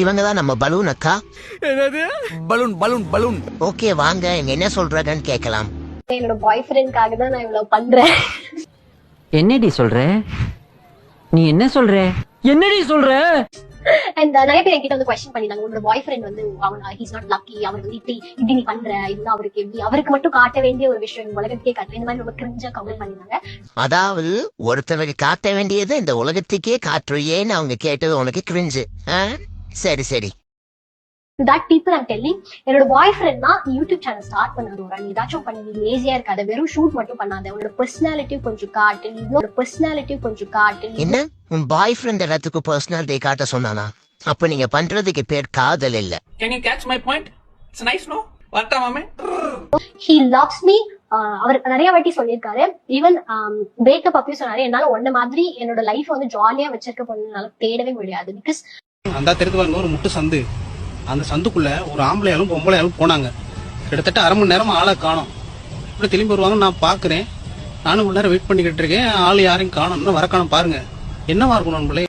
இவங்க தான் நம்ம பலூன் அக்கா. என்னது பலூன் பலூன் பலூன்? ஓகே வாங்க, இங்க என்ன சொல்றாங்கன்னு கேட்கலாம். என்னோட பாய் ஃப்ரெண்ட்காக தான் நான் இவ்வளவு பண்றேன். என்னடி சொல்ற? நீ என்ன சொல்ற? என்னடி சொல்ற? அண்ட் நிறைய பேர் என்கிட்ட வந்து கொஸ்டின் பண்ணிட்டாங்க, உன்னோட பாய் ஃப்ரெண்ட் வந்து அவன் ஹீஸ் நாட் லக்கி, அவர் வந்து இப்படி நீ பண்ற, இதுதான் அவருக்கு எப்படி, அவருக்கு மட்டும் காட்ட வேண்டிய ஒரு விஷயம் உலகத்துக்கே காட்டுற, இந்த மாதிரி ரொம்ப கிரிஞ்சா கமெண்ட் பண்ணிருந்தாங்க. அதாவது ஒருத்தவங்க காட்ட வேண்டியது இந்த உலகத்துக்கே காட்டுறியேன்னு அவங்க கேட்டது உனக்கு கிரிஞ்சு. சரி சரி. தட் பீப்புள் ஐம் டெல்லிங், என்னோட பாய் ஃப்ரெண்ட் தான் யூடியூப் சேனல் ஸ்டார்ட் பண்ணாரு. ஒரு நீ ஏதாச்சும் பண்ணி நீ லேசியா இருக்காத, வெறும் ஷூட் மட்டும் பண்ணாத, உன்னோட பர்சனாலிட்டியும் கொஞ்சம் காட்டு, உன்னோட பர்சனாலிட்டியும் கொஞ்சம் காட்டு. என்ன உன் பாய் ஃப்ரெண்ட் எல்லாத்துக்கும் பர்சனாலிட்டி காட்ட சொன்னானா? அப்ப நீங்க பண்றதுக்கு பேர் காதல் இல்ல. Can you catch my point? It's nice, no? வரட்டா மாமே? He loves me. அவர் நிறைய வாட்டி சொல்லியிருக்காரு. ஈவன் பிரேக்கப் அப்பயும் சொன்னாரு, என்னால ஒன்ன மாதிரி என்னோட லைஃப் வந்து ஜாலியா வச்சிருக்க பொண்ணுனால தேடவே முடியாது. பிகாஸ் அந்த தெரிந்து பாருங்க, ஒரு முட்டு சந்து, அந்த சந்துக்குள்ள ஒரு ஆம்பளையாலும் பொம்பளையாலும் போனாங்க. கிட்டத்தட்ட அரை மணி நேரமா ஆளை காணோம். இப்படி திரும்பி வருவாங்க, நான் பாக்குறேன். நானும் கொஞ்ச நேரம் வெயிட் பண்ணிக்கிட்டு இருக்கேன், ஆள் யாரையும் காணோம், வர காணோம். பாருங்க என்னவா இருக்கணும் நம்மளே.